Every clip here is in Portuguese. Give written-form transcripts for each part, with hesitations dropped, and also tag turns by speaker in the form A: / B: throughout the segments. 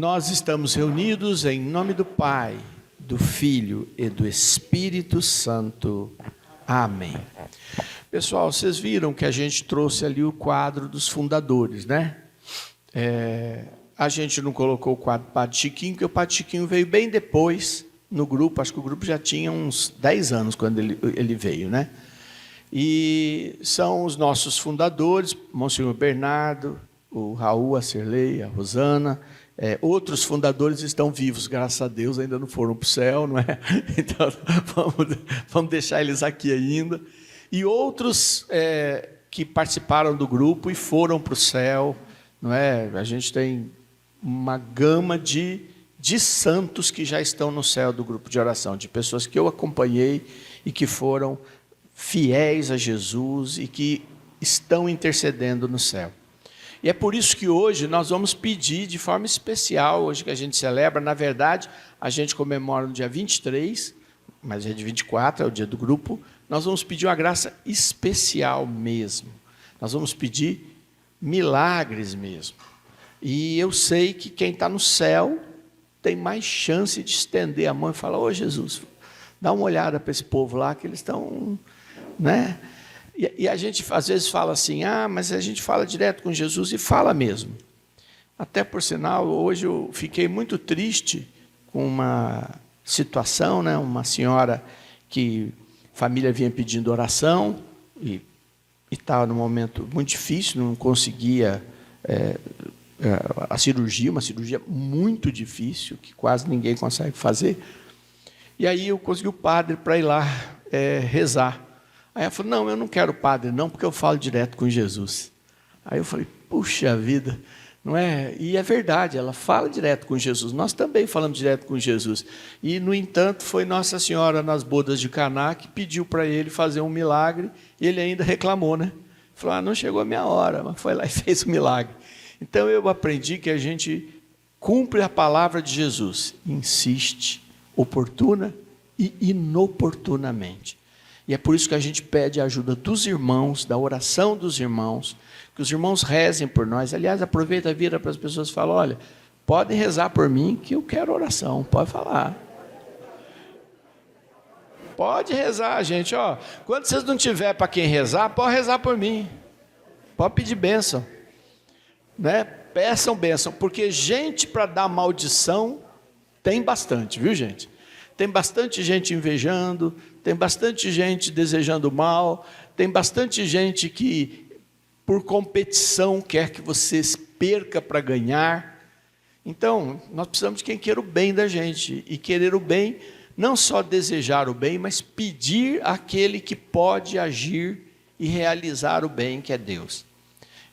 A: Nós estamos reunidos em nome do Pai, do Filho e do Espírito Santo. Amém. Pessoal, vocês viram que a gente trouxe ali o quadro dos fundadores, né? A gente não colocou o quadro do Padre Chiquinho, porque o Padre Chiquinho veio bem depois no grupo. Acho que o grupo já tinha uns 10 anos quando ele veio, né? E são os nossos fundadores, Monsenhor Bernardo, o Raul, a Cirlei, a Rosana. Outros fundadores estão vivos, graças a Deus, ainda não foram para o céu, não é? Então, vamos deixar eles aqui ainda. E outros que participaram do grupo e foram para o céu, não é? A gente tem uma gama de santos que já estão no céu do grupo de oração, de pessoas que eu acompanhei e que foram fiéis a Jesus e que estão intercedendo no céu. E é por isso que hoje nós vamos pedir de forma especial, hoje que a gente celebra, na verdade, a gente comemora no dia 23, mas é de 24, é o dia do grupo, nós vamos pedir uma graça especial mesmo. Nós vamos pedir milagres mesmo. E eu sei que quem está no céu tem mais chance de estender a mão e falar: ô Jesus, dá uma olhada para esse povo lá, que eles estão, né? E a gente às vezes fala assim: mas a gente fala direto com Jesus, e fala mesmo. Até por sinal, hoje eu fiquei muito triste com uma situação, né? Uma senhora que a família vinha pedindo oração e estava num momento muito difícil, não conseguia a cirurgia, uma cirurgia muito difícil, que quase ninguém consegue fazer. E aí eu consegui o padre para ir lá rezar. Aí ela falou: não, eu não quero padre não, porque eu falo direto com Jesus. Aí eu falei: puxa vida, não é? E é verdade, ela fala direto com Jesus. Nós também falamos direto com Jesus. E, no entanto, foi Nossa Senhora nas bodas de Caná que pediu para ele fazer um milagre, e ele ainda reclamou, né? Falou: não chegou a minha hora, mas foi lá e fez o milagre. Então eu aprendi que a gente cumpre a palavra de Jesus, insiste, oportuna e inoportunamente. E é por isso que a gente pede a ajuda dos irmãos, da oração dos irmãos, que os irmãos rezem por nós. Aliás, aproveita, vira para as pessoas e fala: olha, podem rezar por mim, que eu quero oração, pode falar. Pode rezar, gente. Quando vocês não tiverem para quem rezar, pode rezar por mim. Pode pedir bênção. Né? Peçam bênção, porque gente para dar maldição tem bastante, viu, gente? Tem bastante gente invejando, tem bastante gente desejando mal, tem bastante gente que, por competição, quer que você perca para ganhar. Então, nós precisamos de quem queira o bem da gente. E querer o bem, não só desejar o bem, mas pedir àquele que pode agir e realizar o bem, que é Deus.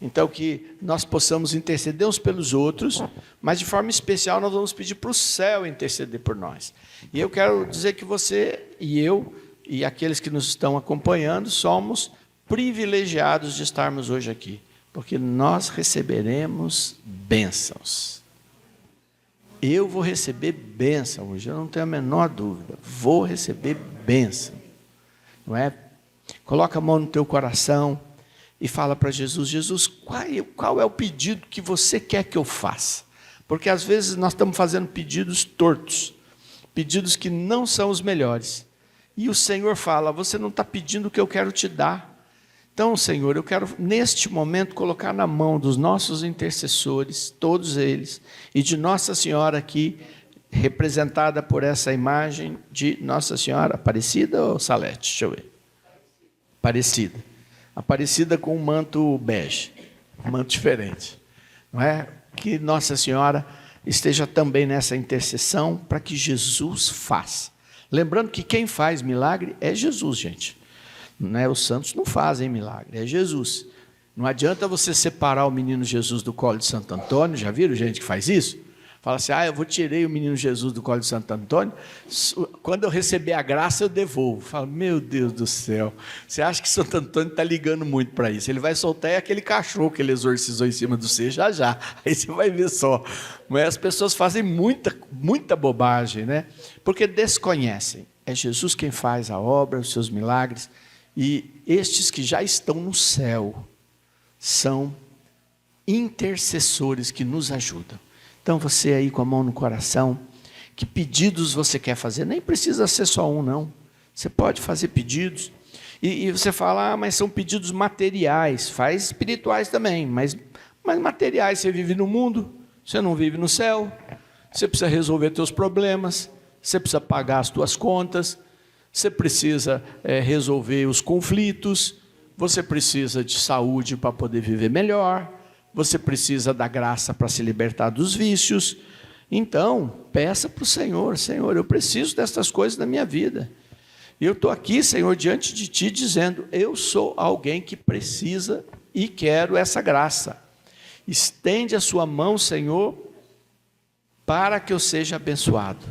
A: Então, que nós possamos interceder uns pelos outros, mas de forma especial nós vamos pedir para o céu interceder por nós. E eu quero dizer que você e eu, e aqueles que nos estão acompanhando, somos privilegiados de estarmos hoje aqui, porque nós receberemos bênçãos. Eu vou receber bênção hoje, eu não tenho a menor dúvida, vou receber bênção. Não é? Coloca a mão no teu coração e fala para Jesus: Jesus, qual é o pedido que você quer que eu faça? Porque às vezes nós estamos fazendo pedidos tortos, pedidos que não são os melhores. E o Senhor fala: você não está pedindo o que eu quero te dar. Então, Senhor, eu quero neste momento colocar na mão dos nossos intercessores, todos eles, e de Nossa Senhora aqui, representada por essa imagem de Nossa Senhora Aparecida ou Salete? Deixa eu ver. Aparecida com um manto bege, um manto diferente, não é? Que Nossa Senhora esteja também nessa intercessão para que Jesus faça. Lembrando que quem faz milagre é Jesus, gente. Não é? Os santos não fazem milagre, é Jesus. Não adianta você separar o menino Jesus do colo de Santo Antônio. Já viram gente que faz isso? Fala assim: eu tirei o menino Jesus do colo de Santo Antônio, quando eu receber a graça eu devolvo. Fala: meu Deus do céu, você acha que Santo Antônio está ligando muito para isso? Ele vai soltar aquele cachorro que ele exorcizou em cima do ser já, aí você vai ver só. Mas as pessoas fazem muita bobagem, né? Porque desconhecem. É Jesus quem faz a obra, os seus milagres, e estes que já estão no céu são intercessores que nos ajudam. Então você aí com a mão no coração, que pedidos você quer fazer? Nem precisa ser só um, não. Você pode fazer pedidos. E você fala, mas são pedidos materiais. Faz espirituais também, mas materiais. Você vive no mundo, você não vive no céu. Você precisa resolver teus problemas, você precisa pagar as tuas contas, você precisa resolver os conflitos, você precisa de saúde para poder viver melhor, você precisa da graça para se libertar dos vícios. Então, peça para o Senhor, Senhor, eu preciso dessas coisas na minha vida. E eu estou aqui, Senhor, diante de Ti, dizendo, eu sou alguém que precisa e quero essa graça. Estende a sua mão, Senhor, para que eu seja abençoado.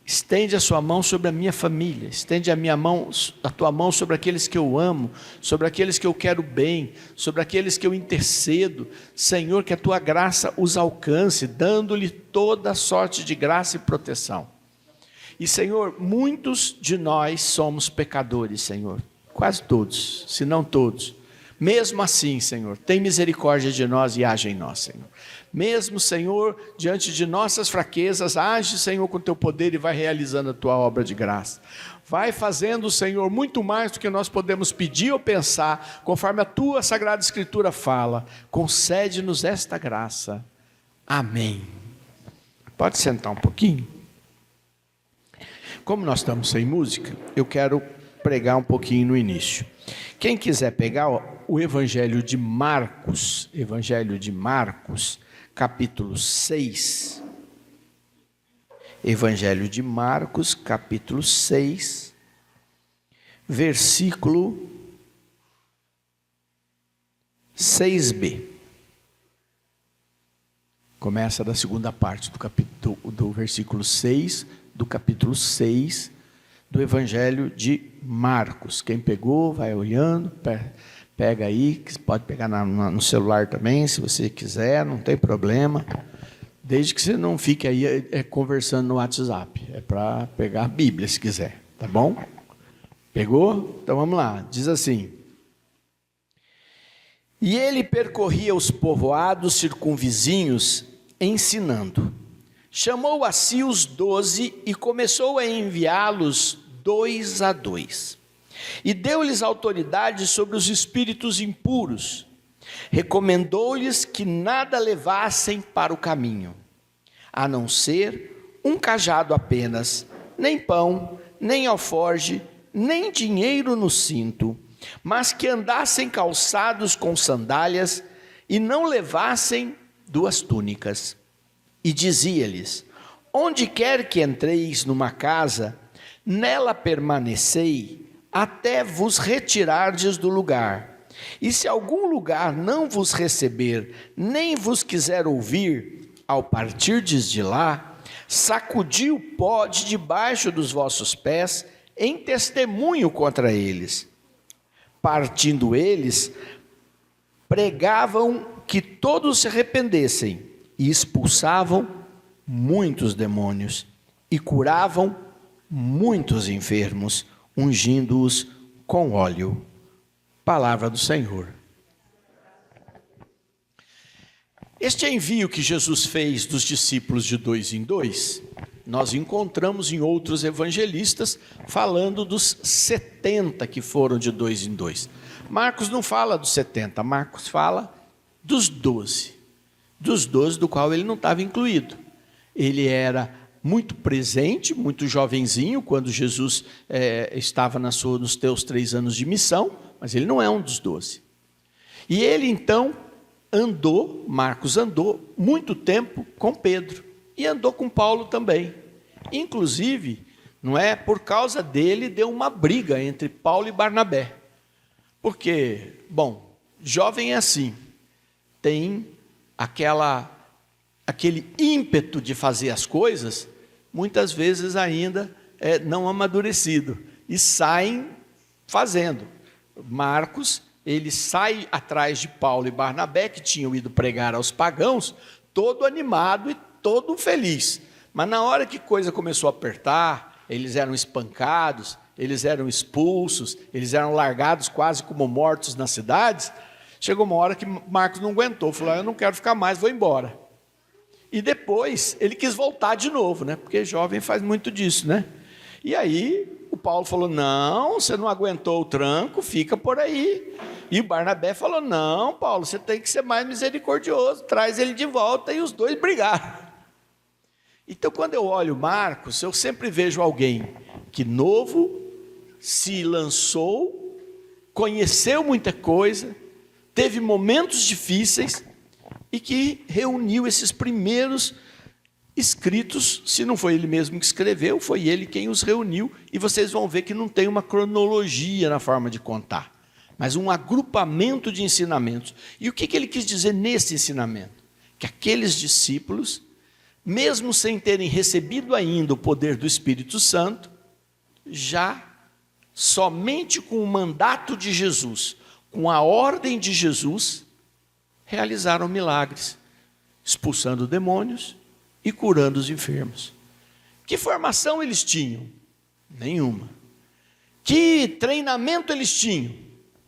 A: Estende a sua mão sobre a minha família, estende a tua mão sobre aqueles que eu amo, sobre aqueles que eu quero bem, sobre aqueles que eu intercedo. Senhor, que a tua graça os alcance, dando-lhe toda sorte de graça e proteção. E Senhor, muitos de nós somos pecadores, Senhor, quase todos, se não todos. Mesmo assim, Senhor, tem misericórdia de nós e age em nós, Senhor. Mesmo, Senhor, diante de nossas fraquezas, age, Senhor, com teu poder e vai realizando a tua obra de graça. Vai fazendo, Senhor, muito mais do que nós podemos pedir ou pensar, conforme a tua Sagrada Escritura fala. Concede-nos esta graça. Amém. Pode sentar um pouquinho? Como nós estamos sem música, eu quero pregar um pouquinho no início. Quem quiser pegar o Evangelho de Marcos, capítulo 6. Evangelho de Marcos, capítulo 6, versículo 6b. Começa da segunda parte do versículo 6, do capítulo 6, do Evangelho de Marcos. Quem pegou, vai olhando, pega aí, pode pegar no celular também, se você quiser, não tem problema. Desde que você não fique aí conversando no WhatsApp. É para pegar a Bíblia, se quiser, tá bom? Pegou? Então vamos lá, diz assim. E ele percorria os povoados circunvizinhos, ensinando. Chamou a si os 12 e começou a enviá-los 2 a 2. E deu-lhes autoridade sobre os espíritos impuros. Recomendou-lhes que nada levassem para o caminho, a não ser um cajado apenas, nem pão, nem alforge, nem dinheiro no cinto, mas que andassem calçados com sandálias e não levassem 2 túnicas. E dizia-lhes: onde quer que entreis numa casa, nela permanecei, até vos retirardes do lugar. E se algum lugar não vos receber, nem vos quiser ouvir, ao partirdes de lá, sacudi o pó de debaixo dos vossos pés, em testemunho contra eles. Partindo eles, pregavam que todos se arrependessem, e expulsavam muitos demônios, e curavam muitos enfermos, ungindo-os com óleo. Palavra do Senhor. Este envio que Jesus fez dos discípulos de 2 em 2, nós encontramos em outros evangelistas falando dos 70 que foram de 2 em 2. Marcos não fala dos 70, Marcos fala dos 12. Dos 12 do qual ele não estava incluído. Ele era muito presente, muito jovenzinho, quando Jesus estava nos teus 3 anos de missão, mas ele não é um dos 12. E ele então Marcos andou muito tempo com Pedro, e andou com Paulo também. Inclusive, não é, por causa dele, deu uma briga entre Paulo e Barnabé. Porque, bom, jovem é assim, tem aquele ímpeto de fazer as coisas, muitas vezes ainda não amadurecido, e saem fazendo. Marcos, ele sai atrás de Paulo e Barnabé, que tinham ido pregar aos pagãos, todo animado e todo feliz. Mas na hora que a coisa começou a apertar, eles eram espancados, eles eram expulsos, eles eram largados quase como mortos nas cidades. Chegou uma hora que Marcos não aguentou, falou: eu não quero ficar mais, vou embora. E depois ele quis voltar de novo, né? Porque jovem faz muito disso, né? E aí o Paulo falou: não, você não aguentou o tranco, fica por aí. E o Barnabé falou: não, Paulo, você tem que ser mais misericordioso, traz ele de volta. E os dois brigaram. Então, quando eu olho Marcos, eu sempre vejo alguém que novo, se lançou, conheceu muita coisa, teve momentos difíceis e que reuniu esses primeiros escritos. Se não foi ele mesmo que escreveu, foi ele quem os reuniu. E vocês vão ver que não tem uma cronologia na forma de contar, mas um agrupamento de ensinamentos. E o que ele quis dizer nesse ensinamento? Que aqueles discípulos, mesmo sem terem recebido ainda o poder do Espírito Santo, já somente com o mandato de Jesus, com a ordem de Jesus, realizaram milagres, expulsando demônios e curando os enfermos. Que formação eles tinham? Nenhuma. Que treinamento eles tinham?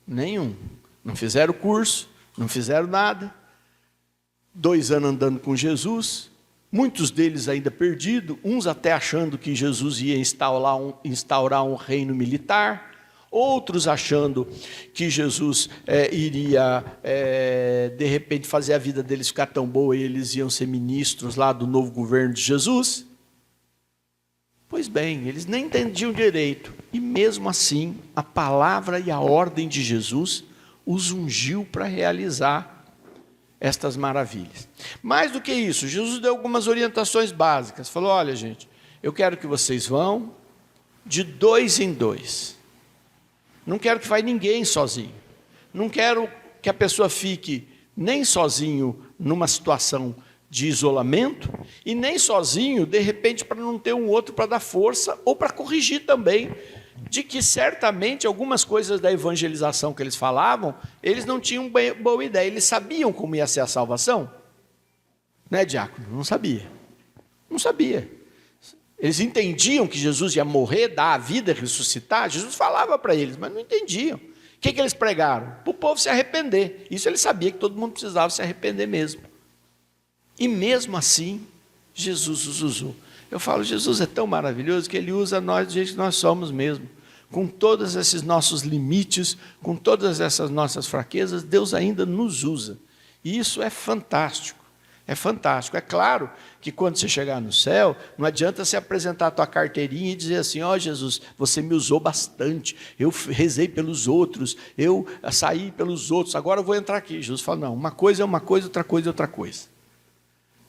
A: Nenhum. Não fizeram curso, não fizeram nada. 2 anos andando com Jesus, muitos deles ainda perdidos, uns até achando que Jesus ia instaurar um reino militar, outros achando que Jesus iria, de repente, fazer a vida deles ficar tão boa e eles iam ser ministros lá do novo governo de Jesus. Pois bem, eles nem entendiam direito, e mesmo assim, a palavra e a ordem de Jesus os ungiu para realizar estas maravilhas. Mais do que isso, Jesus deu algumas orientações básicas. Falou: olha, gente, eu quero que vocês vão de 2 em 2. Não quero que vá ninguém sozinho. Não quero que a pessoa fique nem sozinho numa situação de isolamento, e nem sozinho, de repente, para não ter um outro para dar força, ou para corrigir também, de que certamente algumas coisas da evangelização que eles falavam, eles não tinham boa ideia. Eles sabiam como ia ser a salvação? Né, diácono? Não sabia. Não sabia. Eles entendiam que Jesus ia morrer, dar a vida, ressuscitar. Jesus falava para eles, mas não entendiam. O que eles pregaram? Para o povo se arrepender. Isso ele sabia, que todo mundo precisava se arrepender mesmo. E mesmo assim, Jesus os usou. Eu falo, Jesus é tão maravilhoso que Ele usa nós do jeito que nós somos mesmo. Com todos esses nossos limites, com todas essas nossas fraquezas, Deus ainda nos usa. E isso é fantástico. É fantástico. É claro que quando você chegar no céu, não adianta você apresentar a tua carteirinha e dizer assim: ó, Jesus, você me usou bastante, eu rezei pelos outros, eu saí pelos outros, agora eu vou entrar aqui. Jesus fala: não, uma coisa é uma coisa, outra coisa é outra coisa.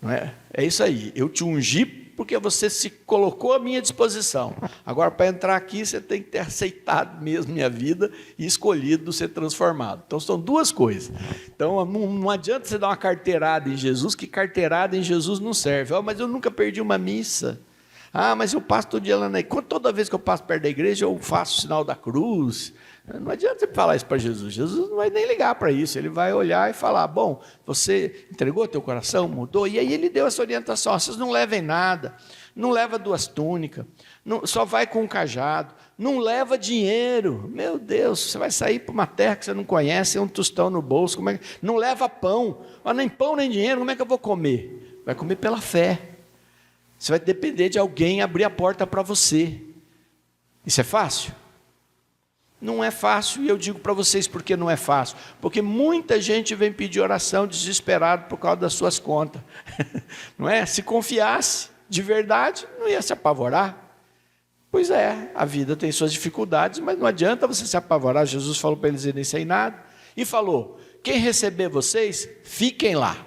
A: Não é? É isso aí, eu te ungi porque você se colocou à minha disposição. Agora, para entrar aqui, você tem que ter aceitado mesmo minha vida e escolhido ser transformado. Então, são duas coisas. Então, não adianta você dar uma carteirada em Jesus, que carteirada em Jesus não serve. Oh, mas eu nunca perdi uma missa. Ah, mas eu passo todo dia lá na igreja. Toda vez que eu passo perto da igreja, eu faço o sinal da cruz. Não adianta você falar isso para Jesus. Jesus não vai nem ligar para isso. Ele vai olhar e falar: bom, você entregou teu coração, mudou. E aí ele deu essa orientação: vocês não levem nada, não leva 2 túnicas, só vai com um cajado, não leva dinheiro. Meu Deus, você vai sair para uma terra que você não conhece, um tostão no bolso, não leva pão, mas nem pão nem dinheiro, como é que eu vou comer? Vai comer pela fé. Você vai depender de alguém abrir a porta para você. Isso é fácil? Não é fácil, e eu digo para vocês por que não é fácil. Porque muita gente vem pedir oração desesperado por causa das suas contas. Não é? Se confiasse de verdade, não ia se apavorar. Pois é, a vida tem suas dificuldades, mas não adianta você se apavorar. Jesus falou para eles irem sem nada. E falou: quem receber vocês, fiquem lá.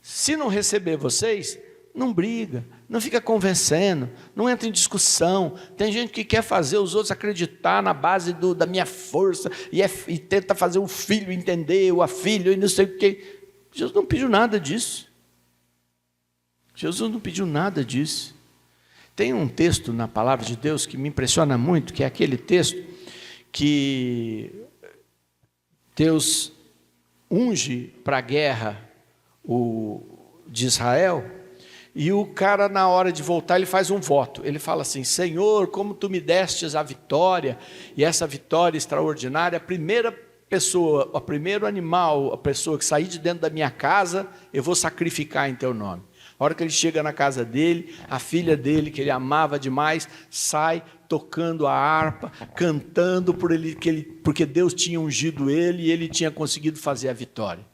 A: Se não receber vocês, não briga, não fica convencendo, não entra em discussão. Tem gente que quer fazer os outros acreditar na base da minha força e tenta fazer o filho entender, ou a filha, e não sei o quê. Jesus não pediu nada disso. Jesus não pediu nada disso. Tem um texto na palavra de Deus que me impressiona muito, que é aquele texto que Deus unge para a guerra de Israel. E o cara, na hora de voltar, ele faz um voto. Ele fala assim: Senhor, como tu me destes a vitória, e essa vitória extraordinária, a primeira pessoa, o primeiro animal, a pessoa que sair de dentro da minha casa, eu vou sacrificar em teu nome. A hora que ele chega na casa dele, a filha dele, que ele amava demais, sai tocando a harpa, cantando porque Deus tinha ungido ele e ele tinha conseguido fazer a vitória.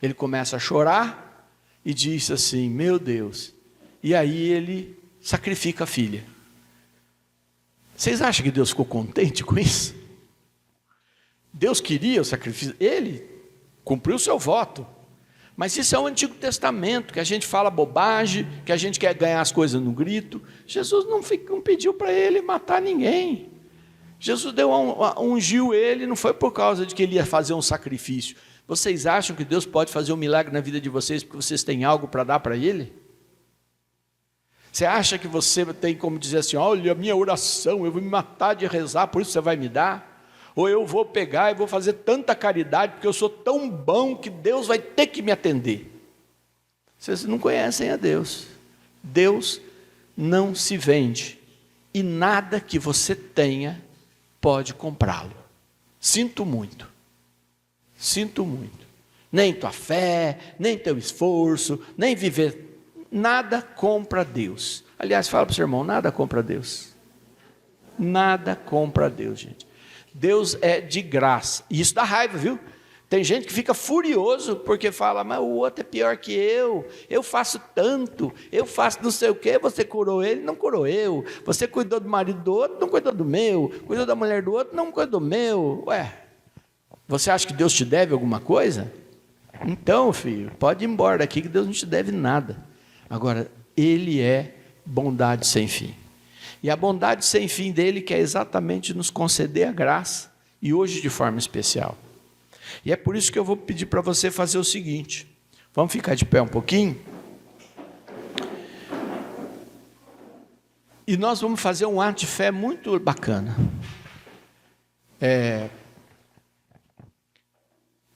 A: Ele começa a chorar e diz assim: meu Deus. E aí ele sacrifica a filha. Vocês acham que Deus ficou contente com isso? Deus queria o sacrifício, ele cumpriu o seu voto. Mas isso é o Antigo Testamento, que a gente fala bobagem, que a gente quer ganhar as coisas no grito. Jesus não pediu para ele matar ninguém. Jesus ungiu ele, não foi por causa de que ele ia fazer um sacrifício. Vocês acham que Deus pode fazer um milagre na vida de vocês porque vocês têm algo para dar para ele? Você acha que você tem como dizer assim: olha, a minha oração, eu vou me matar de rezar, por isso você vai me dar? Ou eu vou pegar e vou fazer tanta caridade, porque eu sou tão bom que Deus vai ter que me atender? Vocês não conhecem a Deus. Deus não se vende, e nada que você tenha pode comprá-lo. Sinto muito. Nem tua fé, nem teu esforço, nem viver. Nada compra Deus. Aliás, fala para o seu irmão: nada compra Deus. Nada compra Deus, gente. Deus é de graça. E isso dá raiva, viu? Tem gente que fica furioso porque fala: mas o outro é pior que eu faço tanto, eu faço não sei o quê, você curou ele, não curou eu, você cuidou do marido do outro, não cuidou do meu, cuidou da mulher do outro, não cuidou do meu. Ué, você acha que Deus te deve alguma coisa? Então, filho, pode ir embora daqui que Deus não te deve nada. Agora, ele é bondade sem fim. E a bondade sem fim dele quer exatamente nos conceder a graça, e hoje de forma especial. E é por isso que eu vou pedir para você fazer o seguinte: vamos ficar de pé um pouquinho? E nós vamos fazer um ato de fé muito bacana.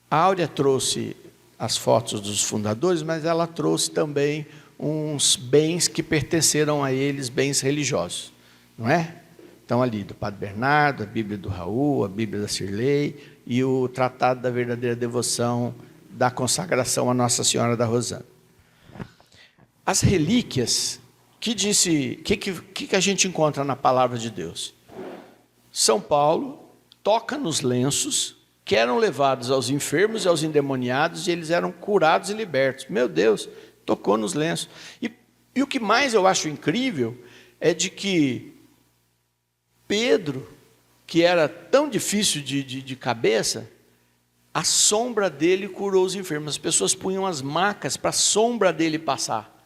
A: A Áurea trouxe as fotos dos fundadores, mas ela trouxe também uns bens que pertenceram a eles, bens religiosos, não é? Então ali do Padre Bernardo, a Bíblia do Raul, a Bíblia da Cirlei e o Tratado da Verdadeira Devoção da Consagração a Nossa Senhora da Rosana. As relíquias, que a gente encontra na Palavra de Deus? São Paulo toca nos lenços que eram levados aos enfermos e aos endemoniados, e eles eram curados e libertos. Meu Deus, tocou nos lenços. E o que mais eu acho incrível é de que Pedro, que era tão difícil de cabeça, a sombra dele curou os enfermos. As pessoas punham as macas para a sombra dele passar.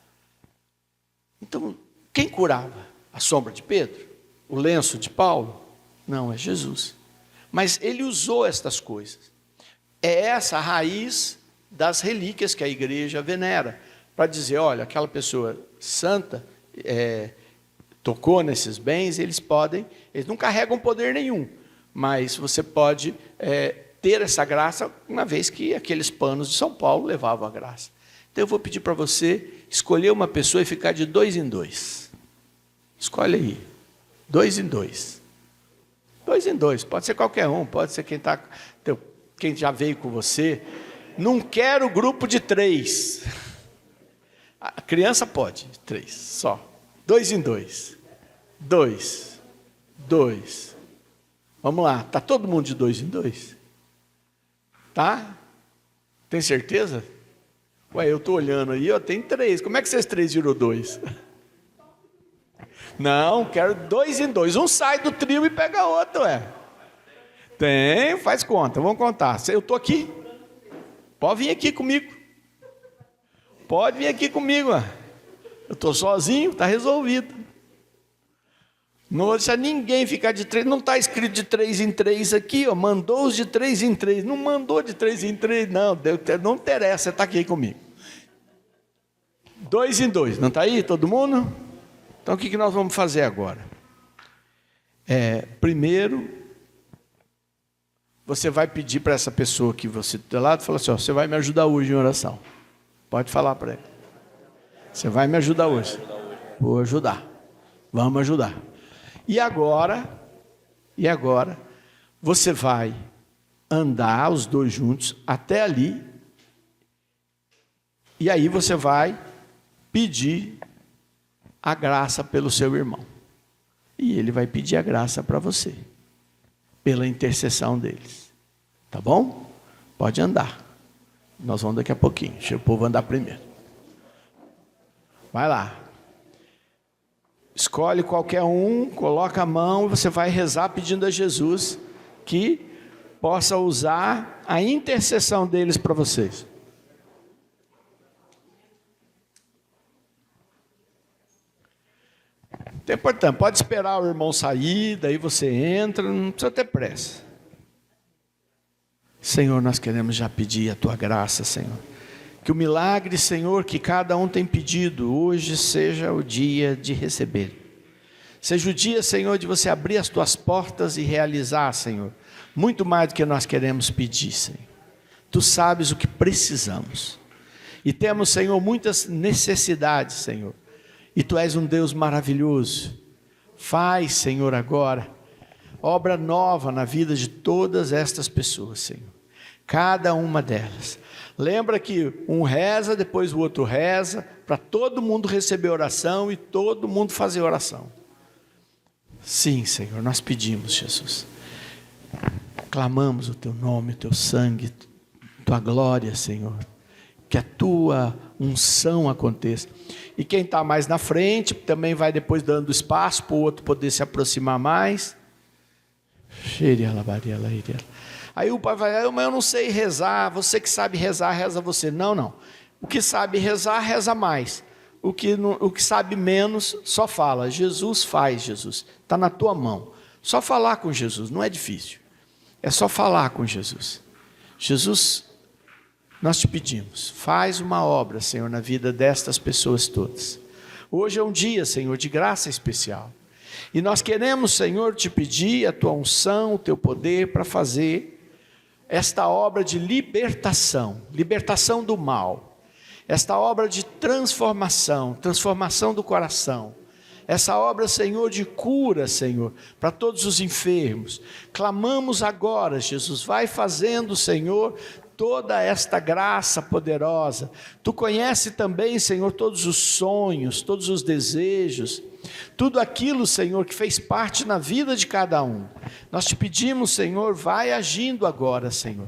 A: Então, quem curava? A sombra de Pedro? O lenço de Paulo? Não, é Jesus. Mas ele usou estas coisas. É essa a raiz das relíquias que a igreja venera, para dizer: olha, aquela pessoa santa tocou nesses bens, eles não carregam poder nenhum, mas você pode ter essa graça, uma vez que aqueles panos de São Paulo levavam a graça. Então eu vou pedir para você escolher uma pessoa e ficar de 2 em 2. Escolhe aí, 2 em 2. 2 em 2, pode ser qualquer um, pode ser quem já veio com você. Não quero grupo de 3. A criança pode, 3 só. 2 em 2. 2. Vamos lá, está todo mundo de 2 em 2? Tá? Tem certeza? Ué, eu estou olhando aí, tem 3. Como é que vocês 3 virou 2? Não, quero 2 em 2. Um sai do trio e pega outro, Tem, faz conta, vamos contar. Eu estou aqui. Pode vir aqui comigo. Eu estou sozinho, está resolvido. Não vou deixar ninguém ficar de 3. Não está escrito de 3 em 3 aqui, mandou os de 3 em 3. Não mandou de 3 em 3, não. Não interessa, você está aqui comigo. 2 em 2, não está aí todo mundo? Então o que nós vamos fazer agora? Primeiro, você vai pedir para essa pessoa que você está do lado, fala assim: você vai me ajudar hoje em oração. Pode falar para ele. Você vai me ajudar hoje. Vou ajudar. Vamos ajudar. E agora, você vai andar os dois juntos até ali. E aí você vai pedir a graça pelo seu irmão. E ele vai pedir a graça para você, pela intercessão deles. Tá bom? Pode andar. Nós vamos daqui a pouquinho. Deixa o povo andar primeiro. Vai lá. Escolhe qualquer um, coloca a mão e você vai rezar pedindo a Jesus que possa usar a intercessão deles para vocês. É importante, pode esperar o irmão sair, daí você entra, não precisa ter pressa. Senhor, nós queremos já pedir a Tua graça, Senhor. Que o milagre, Senhor, que cada um tem pedido, hoje seja o dia de receber. Seja o dia, Senhor, de você abrir as Tuas portas e realizar, Senhor, muito mais do que nós queremos pedir, Senhor. Tu sabes o que precisamos. E temos, Senhor, muitas necessidades, Senhor. E Tu és um Deus maravilhoso. Faz, Senhor, agora, obra nova na vida de todas estas pessoas, Senhor. Cada uma delas. Lembra que um reza, depois o outro reza, para todo mundo receber oração e todo mundo fazer oração. Sim, Senhor, nós pedimos, Jesus. Clamamos o Teu nome, o Teu sangue, Tua glória, Senhor. Que a Tua unção aconteça. E quem está mais na frente, também vai depois dando espaço para o outro poder se aproximar mais. Aí o pai vai, mas eu não sei rezar, você que sabe rezar, reza você. Não, não. O que sabe rezar, reza mais. O que sabe menos, só fala. Jesus faz, Jesus. Está na tua mão. Só falar com Jesus, não é difícil. É só falar com Jesus. Jesus, nós te pedimos, faz uma obra, Senhor, na vida destas pessoas todas. Hoje é um dia, Senhor, de graça especial. E nós queremos, Senhor, te pedir a Tua unção, o Teu poder para fazer esta obra de libertação, libertação do mal. Esta obra de transformação, transformação do coração. Essa obra, Senhor, de cura, Senhor, para todos os enfermos. Clamamos agora, Jesus, vai fazendo, Senhor, toda esta graça poderosa. Tu conhece também, Senhor, todos os sonhos, todos os desejos, tudo aquilo, Senhor, que fez parte na vida de cada um. Nós te pedimos, Senhor, vai agindo agora, Senhor.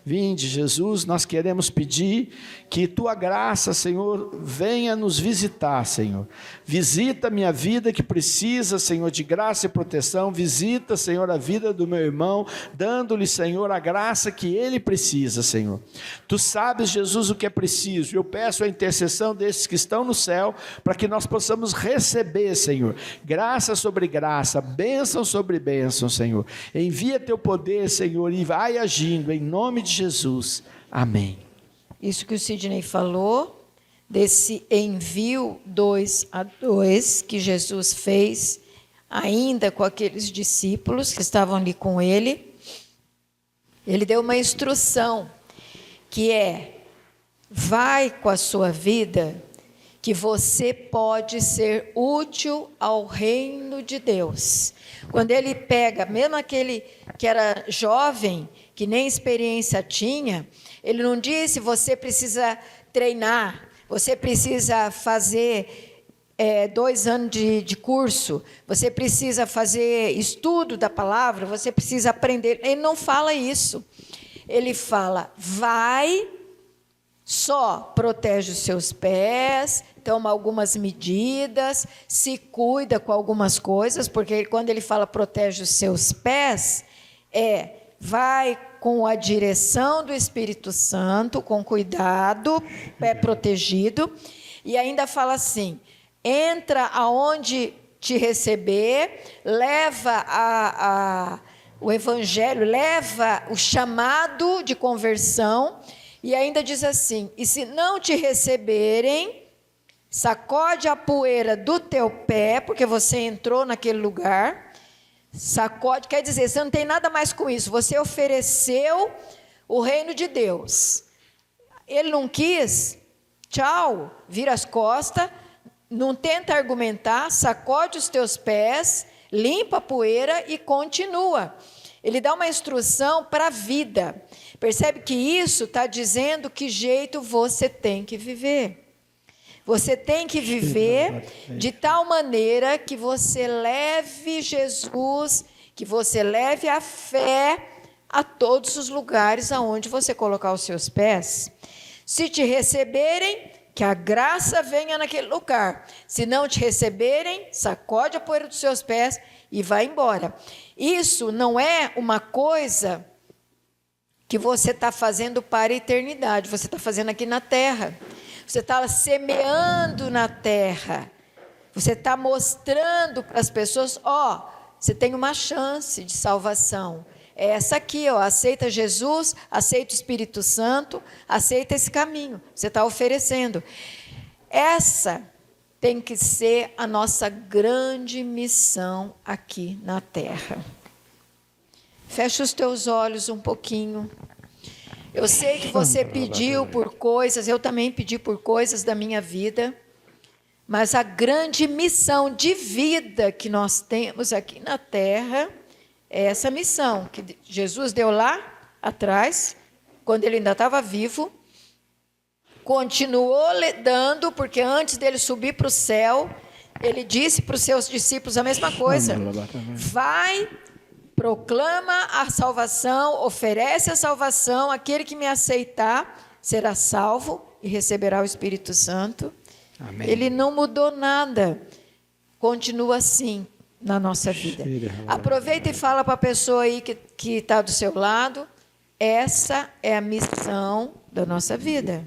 A: Vinde, Jesus, nós queremos pedir que Tua graça, Senhor, venha nos visitar, Senhor. Visita a minha vida que precisa, Senhor, de graça e proteção. Visita, Senhor, a vida do meu irmão, dando-lhe, Senhor, a graça que ele precisa, Senhor. Tu sabes, Jesus, o que é preciso. Eu peço a intercessão desses que estão no céu, para que nós possamos receber, Senhor, graça sobre graça, bênção sobre bênção, Senhor. Envia Teu poder, Senhor, e vai agindo, em nome de Jesus. Amém.
B: Isso que o Sidney falou, desse envio 2 a 2 que Jesus fez, ainda com aqueles discípulos que estavam ali com ele, ele deu uma instrução, que é, vai com a sua vida, que você pode ser útil ao reino de Deus. Quando ele pega, mesmo aquele que era jovem, que nem experiência tinha, ele não disse, você precisa treinar, você precisa fazer 2 anos de curso, você precisa fazer estudo da palavra, você precisa aprender. Ele não fala isso. Ele fala, vai, só protege os seus pés, toma algumas medidas, se cuida com algumas coisas, porque quando ele fala protege os seus pés, vai com a direção do Espírito Santo, com cuidado, pé protegido, e ainda fala assim, entra aonde te receber, leva o evangelho, leva o chamado de conversão, e ainda diz assim, e se não te receberem, sacode a poeira do teu pé, porque você entrou naquele lugar, sacode, quer dizer, você não tem nada mais com isso, você ofereceu o reino de Deus, ele não quis, tchau, vira as costas, não tenta argumentar, sacode os teus pés, limpa a poeira e continua. Ele dá uma instrução para a vida, percebe que isso está dizendo que jeito você tem que viver. Você tem que viver de tal maneira que você leve Jesus, que você leve a fé a todos os lugares aonde você colocar os seus pés. Se te receberem, que a graça venha naquele lugar. Se não te receberem, sacode a poeira dos seus pés e vai embora. Isso não é uma coisa que você está fazendo para a eternidade, você está fazendo aqui na terra. Você está semeando na terra. Você está mostrando para as pessoas, você tem uma chance de salvação. É essa aqui, aceita Jesus, aceita o Espírito Santo, aceita esse caminho. Você está oferecendo. Essa tem que ser a nossa grande missão aqui na terra. Fecha os teus olhos um pouquinho. Eu sei que você pediu por coisas, eu também pedi por coisas da minha vida, mas a grande missão de vida que nós temos aqui na terra é essa missão que Jesus deu lá atrás, quando ele ainda estava vivo, continuou dando, porque antes dele subir para o céu, ele disse para os seus discípulos a mesma coisa: vai, proclama a salvação, oferece a salvação, aquele que me aceitar será salvo e receberá o Espírito Santo. Amém. Ele não mudou nada, continua assim na nossa vida. Aproveita e fala para a pessoa aí que está do seu lado, essa é a missão da nossa vida.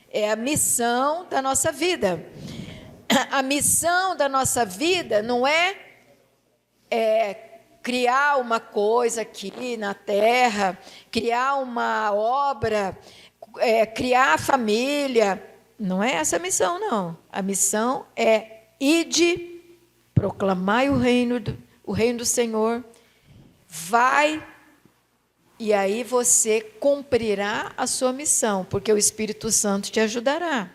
B: É a missão da nossa vida. A missão da nossa vida não é criar uma coisa aqui na terra, criar uma obra, criar família. Não é essa a missão, não. A missão é ide, proclamai o reino do Senhor, vai, e aí você cumprirá a sua missão, porque o Espírito Santo te ajudará.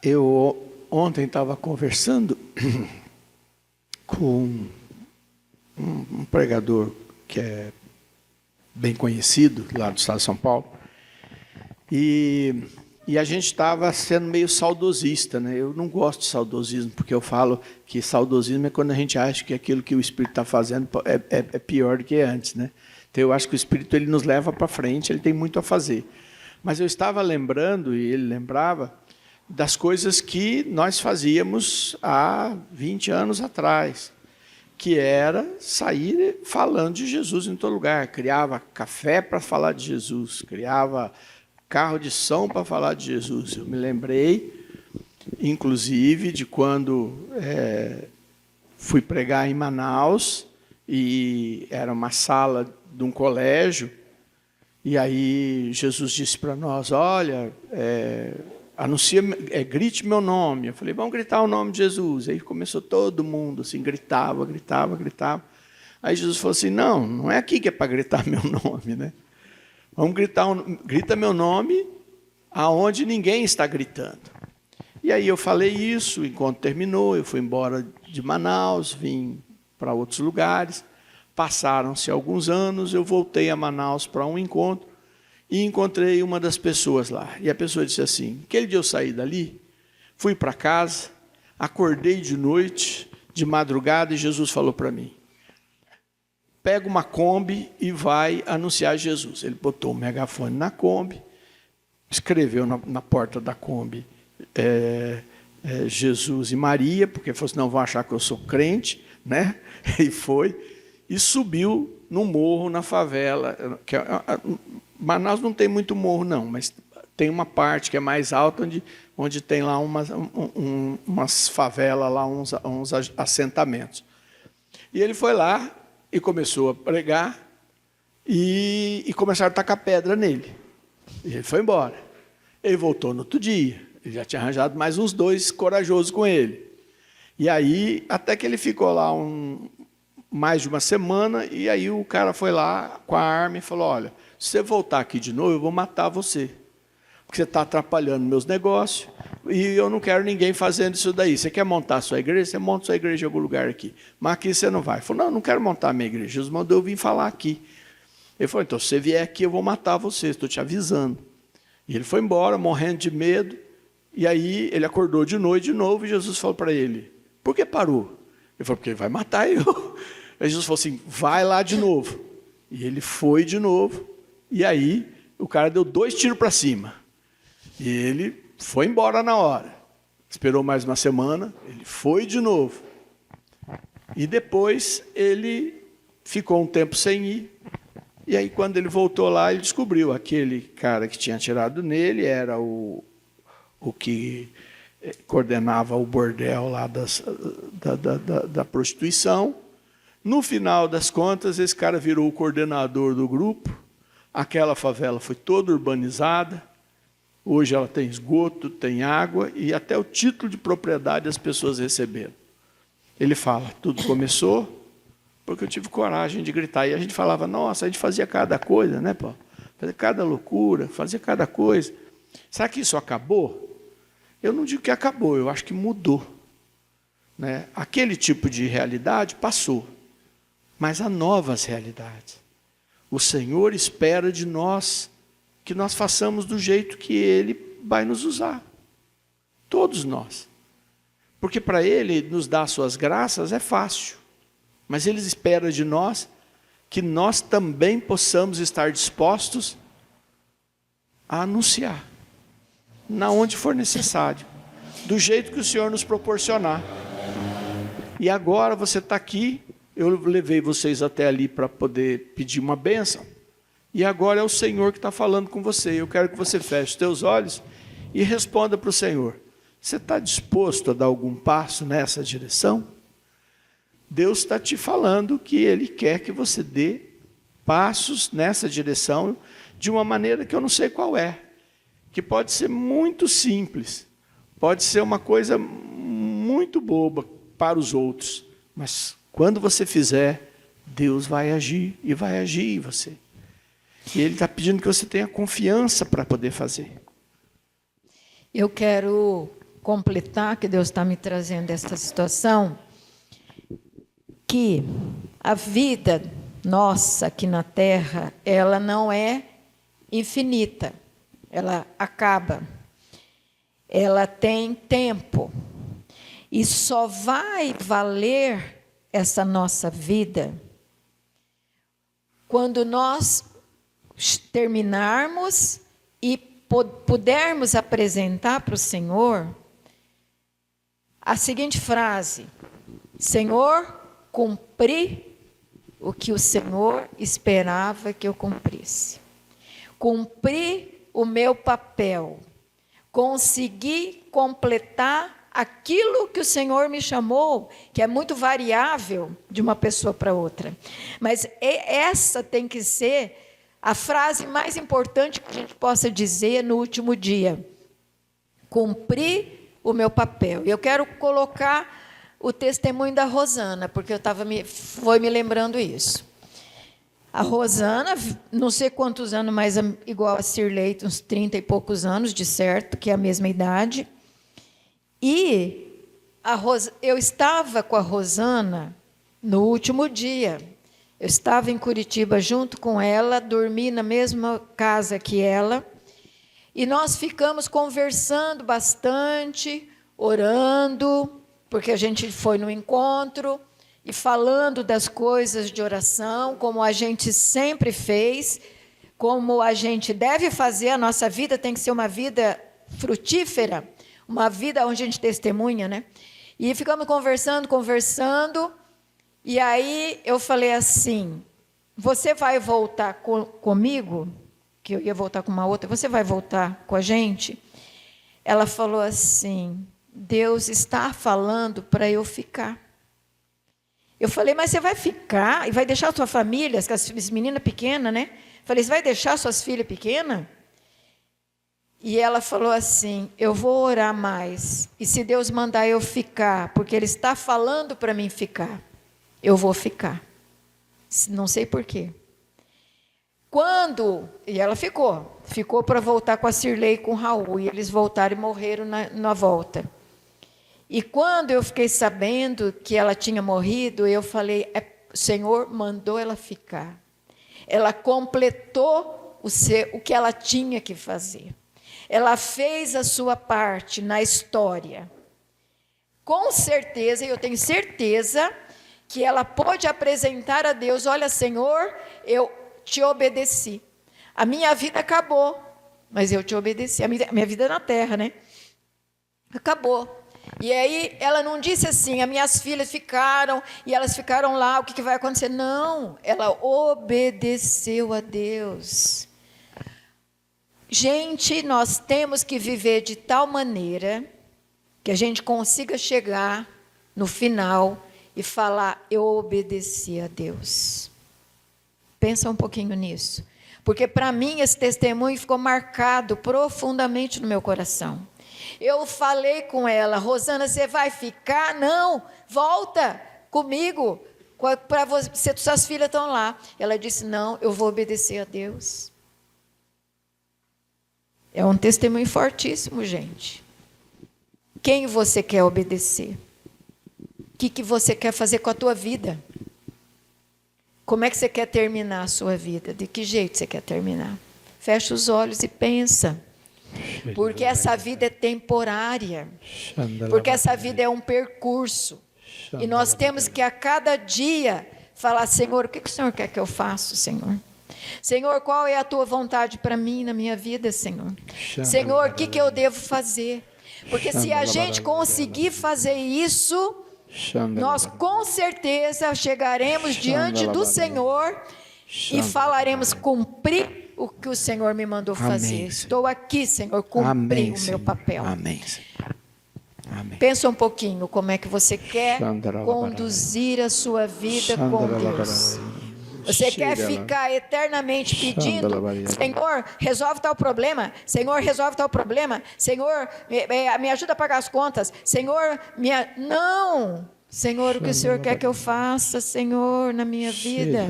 A: Eu ontem estava conversando com um pregador que é bem conhecido lá do estado de São Paulo, e a gente estava sendo meio saudosista, né? Eu não gosto de saudosismo, porque eu falo que saudosismo é quando a gente acha que aquilo que o Espírito está fazendo é pior do que antes, né? Então eu acho que o Espírito ele nos leva para frente, ele tem muito a fazer. Mas eu estava lembrando, e ele lembrava, das coisas que nós fazíamos há 20 anos atrás, que era sair falando de Jesus em todo lugar. Criava café para falar de Jesus, criava carro de som para falar de Jesus. Eu me lembrei, inclusive, de quando fui pregar em Manaus, e era uma sala de um colégio, e aí Jesus disse para nós, olha, grite meu nome. Eu falei, vamos gritar o nome de Jesus. Aí começou todo mundo, assim, gritava. Aí Jesus falou assim, não é aqui que é para gritar meu nome, né? Vamos grita meu nome aonde ninguém está gritando. E aí eu falei isso, o encontro terminou, eu fui embora de Manaus, vim para outros lugares, passaram-se alguns anos, eu voltei a Manaus para um encontro e encontrei uma das pessoas lá. E a pessoa disse assim, aquele dia eu saí dali, fui para casa, acordei de noite, de madrugada, e Jesus falou para mim, pega uma Kombi e vai anunciar Jesus. Ele botou o megafone na Kombi, escreveu na porta da Kombi Jesus e Maria, porque falou assim, não vão achar que eu sou crente, né? E foi, e subiu no morro, na favela. Manaus não tem muito morro, não, mas tem uma parte que é mais alta, onde tem lá umas favelas, lá, uns assentamentos. E ele foi lá, e começou a pregar, e começaram a tacar pedra nele. E ele foi embora. Ele voltou no outro dia. Ele já tinha arranjado mais uns 2 corajosos com ele. E aí, até que ele ficou lá mais de uma semana, e aí o cara foi lá com a arma e falou, olha, se você voltar aqui de novo, eu vou matar você. Porque você está atrapalhando meus negócios, e eu não quero ninguém fazendo isso daí. Você quer montar a sua igreja? Você monta a sua igreja em algum lugar aqui. Mas aqui você não vai. Ele falou, não quero montar a minha igreja. Jesus mandou eu vir falar aqui. Ele falou, então, se você vier aqui, eu vou matar você, estou te avisando. E ele foi embora, morrendo de medo, e aí ele acordou de noite de novo, e Jesus falou para ele, por que parou? Ele falou, porque ele vai matar eu. Aí Jesus falou assim, vai lá de novo. E ele foi de novo, e aí o cara deu 2 tiros para cima. E ele foi embora na hora. Esperou mais uma semana, ele foi de novo. E depois ele ficou um tempo sem ir. E aí quando ele voltou lá, ele descobriu aquele cara que tinha atirado nele, era o que coordenava o bordel lá da prostituição. No final das contas, esse cara virou o coordenador do grupo. Aquela favela foi toda urbanizada. Hoje ela tem esgoto, tem água e até o título de propriedade as pessoas receberam. Ele fala, tudo começou porque eu tive coragem de gritar. E a gente falava, nossa, a gente fazia cada coisa, né, Paulo? Fazia cada loucura, fazia cada coisa. Será que isso acabou? Eu não digo que acabou, eu acho que mudou. Né? Aquele tipo de realidade passou, mas há novas realidades. O Senhor espera de nós que nós façamos do jeito que Ele vai nos usar. Todos nós. Porque para Ele nos dar suas graças é fácil. Mas Ele espera de nós que nós também possamos estar dispostos a anunciar. Na onde for necessário. Do jeito que o Senhor nos proporcionar. E agora você está aqui. Eu levei vocês até ali para poder pedir uma bênção. E agora é o Senhor que está falando com você. Eu quero que você feche os teus olhos e responda para o Senhor. Você está disposto a dar algum passo nessa direção? Deus está te falando que Ele quer que você dê passos nessa direção de uma maneira que eu não sei qual é. Que pode ser muito simples. Pode ser uma coisa muito boba para os outros. Mas quando você fizer, Deus vai agir e vai agir em você. E Ele está pedindo que você tenha confiança para poder fazer.
B: Eu quero completar que Deus está me trazendo essa situação, que a vida nossa aqui na Terra, ela não é infinita, ela acaba, ela tem tempo, e só vai valer essa nossa vida quando nós terminarmos e pudermos apresentar para o Senhor a seguinte frase: Senhor, cumpri o que o Senhor esperava que eu cumprisse. Cumpri o meu papel. Consegui completar aquilo que o Senhor me chamou, que é muito variável de uma pessoa para outra. Mas essa tem que ser a frase mais importante que a gente possa dizer no último dia. Cumpri o meu papel. E eu quero colocar o testemunho da Rosana, porque foi me lembrando isso. A Rosana, não sei quantos anos, mas igual a Cirlei, uns 30 e poucos anos, de certo, que é a mesma idade. E eu estava com a Rosana no último dia. Eu estava em Curitiba junto com ela, dormi na mesma casa que ela, e nós ficamos conversando bastante, orando, porque a gente foi no encontro, e falando das coisas de oração, como a gente sempre fez, como a gente deve fazer. A nossa vida tem que ser uma vida frutífera, uma vida onde a gente testemunha, né? E ficamos conversando, e aí eu falei assim: você vai voltar comigo? Que eu ia voltar com uma outra. Você vai voltar com a gente? Ela falou assim: Deus está falando para eu ficar. Eu falei: mas você vai ficar e vai deixar a sua família, as meninas pequenas, né? Falei: você vai deixar suas filhas pequenas? E ela falou assim: eu vou orar mais, e se Deus mandar eu ficar, porque Ele está falando para mim ficar, eu vou ficar. Não sei por quê. E ela ficou para voltar com a Cirlei e com o Raul, e eles voltaram e morreram na volta. E quando eu fiquei sabendo que ela tinha morrido, eu falei: o Senhor mandou ela ficar. ela completou o que ela tinha que fazer. Ela fez a sua parte na história. Com certeza, eu tenho certeza que ela pôde apresentar a Deus: olha, Senhor, eu te obedeci. A minha vida acabou, mas eu te obedeci. A minha vida na terra, né? Acabou. E aí ela não disse assim: as minhas filhas ficaram e elas ficaram lá, o que vai acontecer? Não, ela obedeceu a Deus. Gente, nós temos que viver de tal maneira que a gente consiga chegar no final e falar: eu obedeci a Deus. Pensa um pouquinho nisso. Porque para mim esse testemunho ficou marcado profundamente no meu coração. Eu falei com ela: Rosana, você vai ficar? Não, volta comigo, para você, suas filhas estão lá. Ela disse: não, eu vou obedecer a Deus. É um testemunho fortíssimo, gente. Quem você quer obedecer? O que você quer fazer com a tua vida? Como é que você quer terminar a sua vida? De que jeito você quer terminar? Fecha os olhos e pensa. Porque essa vida é temporária. Porque essa vida é um percurso. E nós temos que a cada dia falar: Senhor, o que o Senhor quer que eu faça, Senhor? Senhor, qual é a tua vontade para mim na minha vida, Senhor? Senhor, o que eu devo fazer? Porque se a gente conseguir fazer isso, nós com certeza chegaremos diante do Senhor e falaremos: cumprir o que o Senhor me mandou fazer. Amém. Estou aqui, Senhor, cumpri o meu papel.
A: Amém. Amém.
B: Pensa um pouquinho como é que você quer conduzir a sua vida com Deus. Você quer ficar eternamente pedindo: Senhor, resolve tal problema. Senhor, resolve tal problema. Senhor, me ajuda a pagar as contas. Senhor, não. Senhor, o que o Senhor quer que eu faça, Senhor, na minha vida?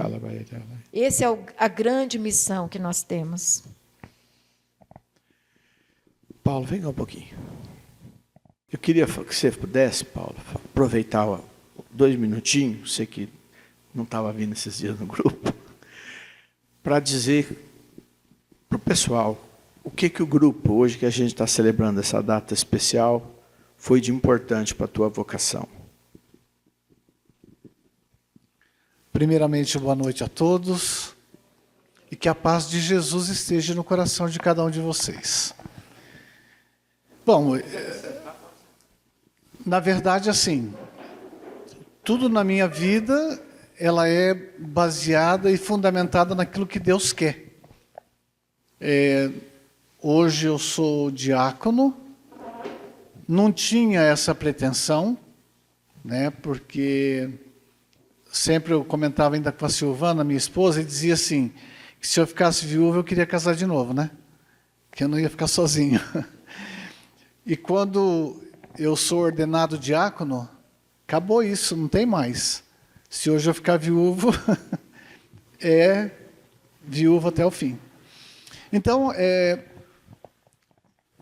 B: Essa é a grande missão que nós temos.
A: Paulo, vem cá um pouquinho. Eu queria que você pudesse, Paulo, aproveitar 2 minutinhos, você que não estava vindo esses dias no grupo, para dizer para o pessoal o que o grupo, hoje que a gente está celebrando essa data especial, foi de importante para a tua vocação.
C: Primeiramente, boa noite a todos e que a paz de Jesus esteja no coração de cada um de vocês. Bom, na verdade, assim, tudo na minha vida, ela é baseada e fundamentada naquilo que Deus quer. Hoje eu sou diácono, não tinha essa pretensão, né, porque sempre eu comentava ainda com a Silvana, minha esposa, e dizia assim, que se eu ficasse viúvo eu queria casar de novo, né? Que eu não ia ficar sozinho. E quando eu sou ordenado diácono, acabou isso, não tem mais. Se hoje eu ficar viúvo, é viúvo até o fim. Então,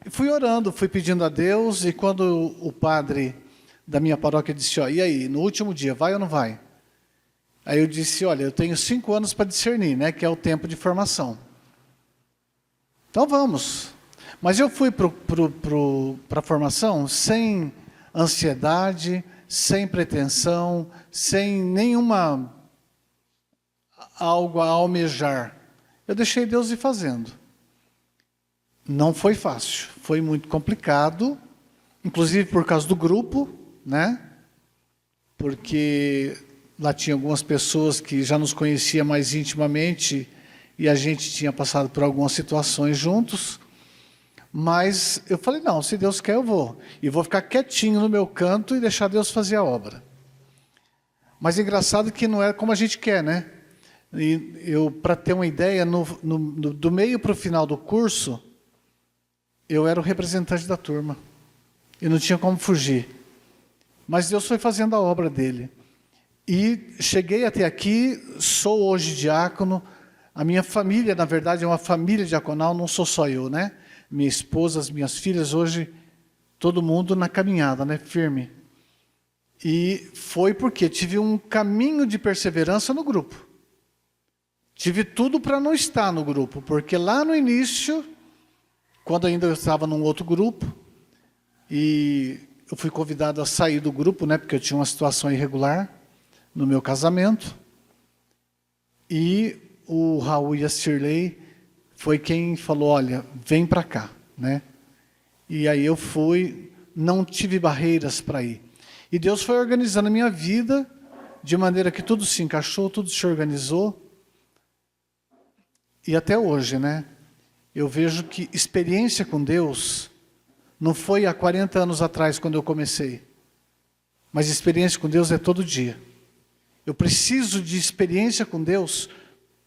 C: fui orando, fui pedindo a Deus, e quando o padre da minha paróquia disse: ó, e aí, no último dia, vai ou não vai? Aí eu disse: olha, eu tenho 5 anos para discernir, né, que é o tempo de formação. Então vamos. Mas eu fui para a formação sem ansiedade, sem pretensão, sem nenhuma algo a almejar. Eu deixei Deus ir fazendo. Não foi fácil, foi muito complicado, inclusive por causa do grupo, né? Porque lá tinha algumas pessoas que já nos conheciam mais intimamente e a gente tinha passado por algumas situações juntos. Mas eu falei: não, se Deus quer eu vou. E vou ficar quietinho no meu canto e deixar Deus fazer a obra. Mas é engraçado que não é como a gente quer, né? E eu, para ter uma ideia, do meio para o final do curso, eu era o representante da turma. E não tinha como fugir. Mas Deus foi fazendo a obra dele. E cheguei até aqui, sou hoje diácono. A minha família, na verdade, é uma família diaconal, não sou só eu, né? Minha esposa, as minhas filhas, hoje, todo mundo na caminhada, né? Firme. E foi porque tive um caminho de perseverança no grupo. tive tudo para não estar no grupo, porque lá no início, quando ainda eu estava num outro grupo, e eu fui convidado a sair do grupo, né, porque eu tinha uma situação irregular no meu casamento, e o Raul e a Shirley foi quem falou, olha, vem para cá, né? E aí eu fui, não tive barreiras para ir. E Deus foi organizando a minha vida de maneira que tudo se encaixou, tudo se organizou. E até hoje, né? Eu vejo que experiência com Deus não foi há 40 anos atrás quando eu comecei. Mas experiência com Deus é todo dia. Eu preciso de experiência com Deus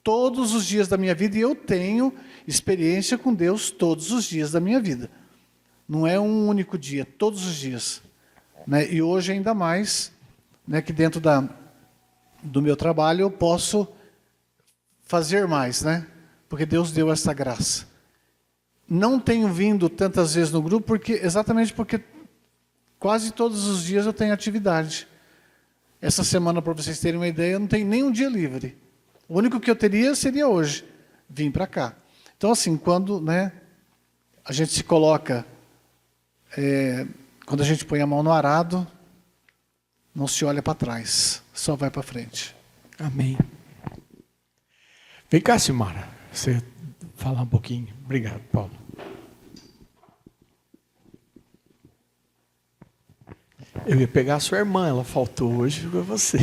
C: todos os dias da minha vida, e eu tenho experiência com Deus todos os dias da minha vida. Não é um único dia, todos os dias. Né? E hoje ainda mais, né, que dentro do meu trabalho eu posso fazer mais, né? Porque Deus deu essa graça. Não tenho vindo tantas vezes no grupo, exatamente porque quase todos os dias eu tenho atividade. Essa semana, para vocês terem uma ideia, eu não tenho nem um dia livre. O único que eu teria seria hoje, vir para cá. Então, assim, quando, né, a gente se coloca, quando a gente põe a mão no arado, não se olha para trás, só vai para frente.
A: Amém. Vem cá, Silmara, você falar um pouquinho. Obrigado, Paulo. Eu ia pegar a sua irmã, ela faltou hoje, foi você.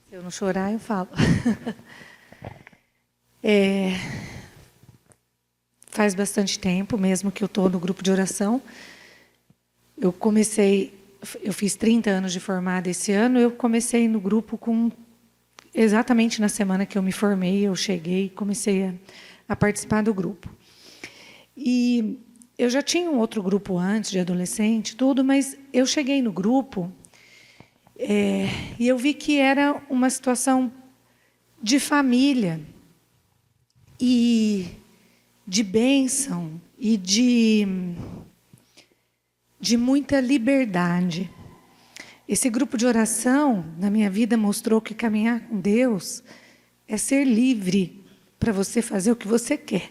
D: Se eu não chorar, eu falo. Faz bastante tempo, mesmo que eu estou no grupo de oração. Eu fiz 30 anos de formada esse ano, eu comecei no grupo exatamente na semana que eu me formei, eu cheguei e comecei a participar do grupo. E eu já tinha um outro grupo antes, de adolescente, tudo, mas eu cheguei no grupo e eu vi que era uma situação de família e de bênção e de muita liberdade. Esse grupo de oração, na minha vida, mostrou que caminhar com Deus é ser livre para você fazer o que você quer.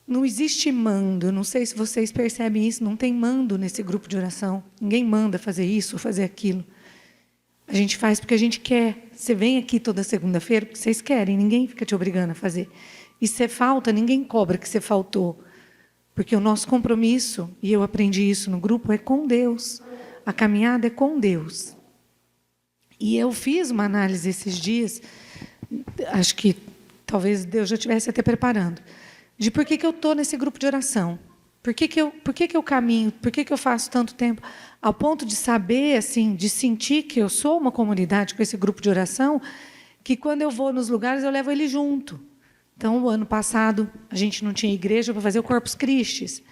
D: Não existe mando, não sei se vocês percebem isso, não tem mando nesse grupo de oração. Ninguém manda fazer isso ou fazer aquilo. A gente faz porque a gente quer. Você vem aqui toda segunda-feira porque vocês querem, ninguém fica te obrigando a fazer. E se você falta, ninguém cobra que você faltou. Porque o nosso compromisso, e eu aprendi isso no grupo, é com Deus. A caminhada é com Deus. E eu fiz uma análise esses dias, acho que talvez Deus já estivesse até preparando, de por que eu estou nesse grupo de oração. Por que eu caminho? Por que eu faço tanto tempo? Ao ponto de saber, assim, de sentir que eu sou uma comunidade com esse grupo de oração, que quando eu vou nos lugares, eu levo ele junto. Então, o ano passado, a gente não tinha igreja para fazer o Corpus Christi.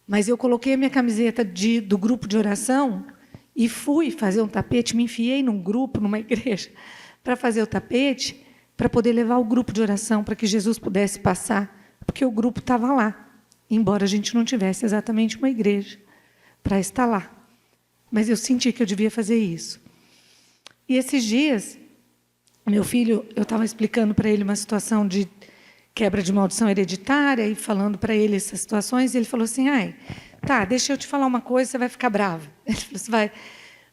D: Mas eu coloquei a minha camiseta do grupo de oração e fui fazer um tapete, me enfiei num grupo, numa igreja, para fazer o tapete, para poder levar o grupo de oração, para que Jesus pudesse passar, porque o grupo estava lá, embora a gente não tivesse exatamente uma igreja para estar lá. Mas eu senti que eu devia fazer isso. E esses dias, meu filho, eu estava explicando para ele uma situação de quebra de maldição hereditária e falando para ele essas situações, e ele falou assim, tá, deixa eu te falar uma coisa, você vai ficar bravo. Ele falou assim, vai.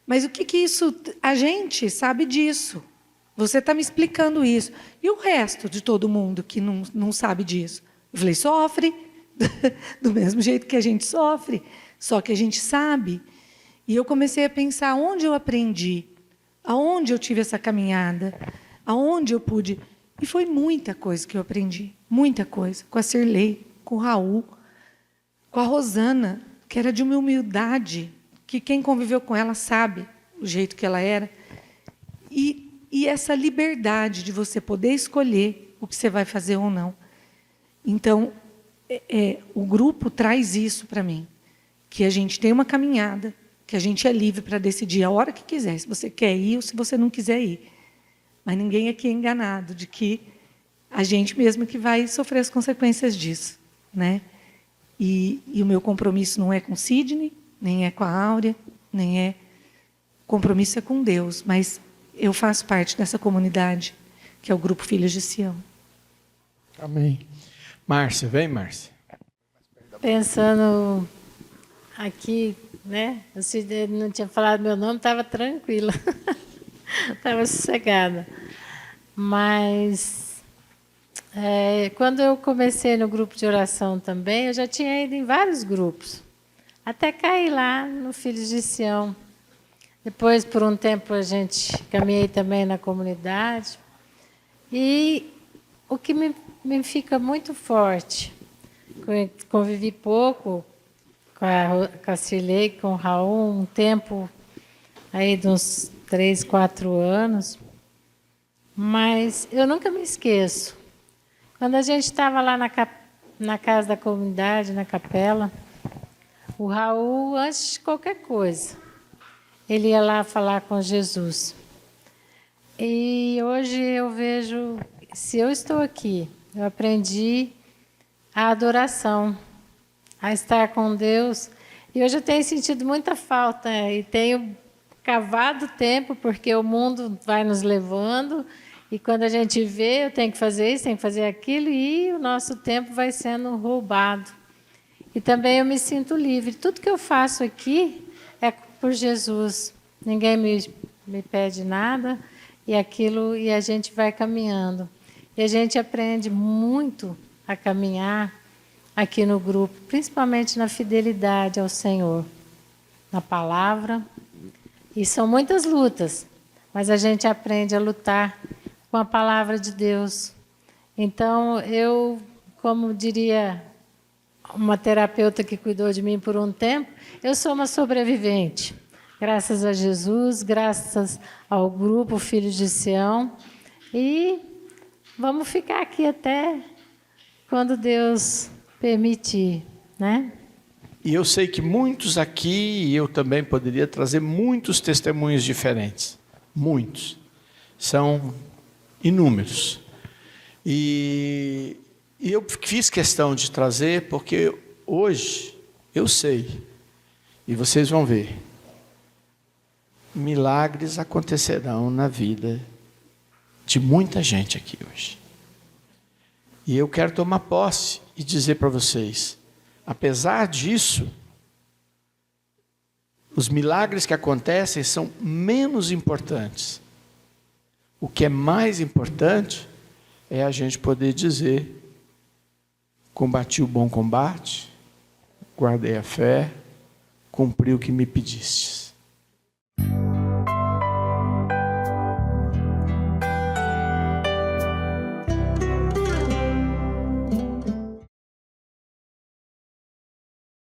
D: Mas o que isso... A gente sabe disso. Você está me explicando isso. E o resto de todo mundo que não sabe disso? Eu falei, sofre, do mesmo jeito que a gente sofre, só que a gente sabe. E eu comecei a pensar onde eu aprendi, aonde eu tive essa caminhada, aonde eu pude... E foi muita coisa que eu aprendi, muita coisa. Com a Cirlei, com o Raul, com a Rosana, que era de uma humildade, que quem conviveu com ela sabe o jeito que ela era. E essa liberdade de você poder escolher o que você vai fazer ou não. Então, o grupo traz isso para mim, que a gente tem uma caminhada, que a gente é livre para decidir a hora que quiser, se você quer ir ou se você não quiser ir. Mas ninguém aqui é enganado de que a gente mesmo que vai sofrer as consequências disso, né? E o meu compromisso não é com Sidney, nem é com a Áurea, nem é O compromisso é com Deus, mas eu faço parte dessa comunidade, que é o Grupo Filhos de Sião.
A: Amém. Márcia, vem, Márcia.
E: Pensando aqui, né? Se ele não tinha falado meu nome, estava tranquila. Estava sossegada. Mas, quando eu comecei no grupo de oração também, eu já tinha ido em vários grupos. Até cair lá no Filhos de Sião. Depois, por um tempo, a gente caminhei também na comunidade. E o que me fica muito forte, convivi pouco com a Cirlei, com o Raul, um tempo aí de uns 3, 4 anos, mas eu nunca me esqueço. Quando a gente estava lá na casa da comunidade, na capela, o Raul, antes de qualquer coisa, ele ia lá falar com Jesus. E hoje eu vejo, se eu estou aqui, eu aprendi a adoração, a estar com Deus. E hoje eu tenho sentido muita falta e tenho cavado tempo, porque o mundo vai nos levando. E quando a gente vê, eu tenho que fazer isso, tenho que fazer aquilo, e o nosso tempo vai sendo roubado. E também eu me sinto livre. Tudo que eu faço aqui é por Jesus. Ninguém me pede nada, e a gente vai caminhando. E a gente aprende muito a caminhar aqui no grupo, principalmente na fidelidade ao Senhor, na palavra. E são muitas lutas, mas a gente aprende a lutar com a palavra de Deus. Então, eu, como diria uma terapeuta que cuidou de mim por um tempo, eu sou uma sobrevivente. Graças a Jesus, graças ao grupo Filhos de Sião. E vamos ficar aqui até quando Deus permitir, né?
A: E eu sei que muitos aqui, e eu também poderia trazer muitos testemunhos diferentes. Muitos. São inúmeros. E eu fiz questão de trazer, porque hoje eu sei, e vocês vão ver, milagres acontecerão na vida de muita gente aqui hoje. E eu quero tomar posse e dizer para vocês, apesar disso, os milagres que acontecem são menos importantes. O que é mais importante é a gente poder dizer: combati o bom combate, guardei a fé, cumpri o que me pedistes.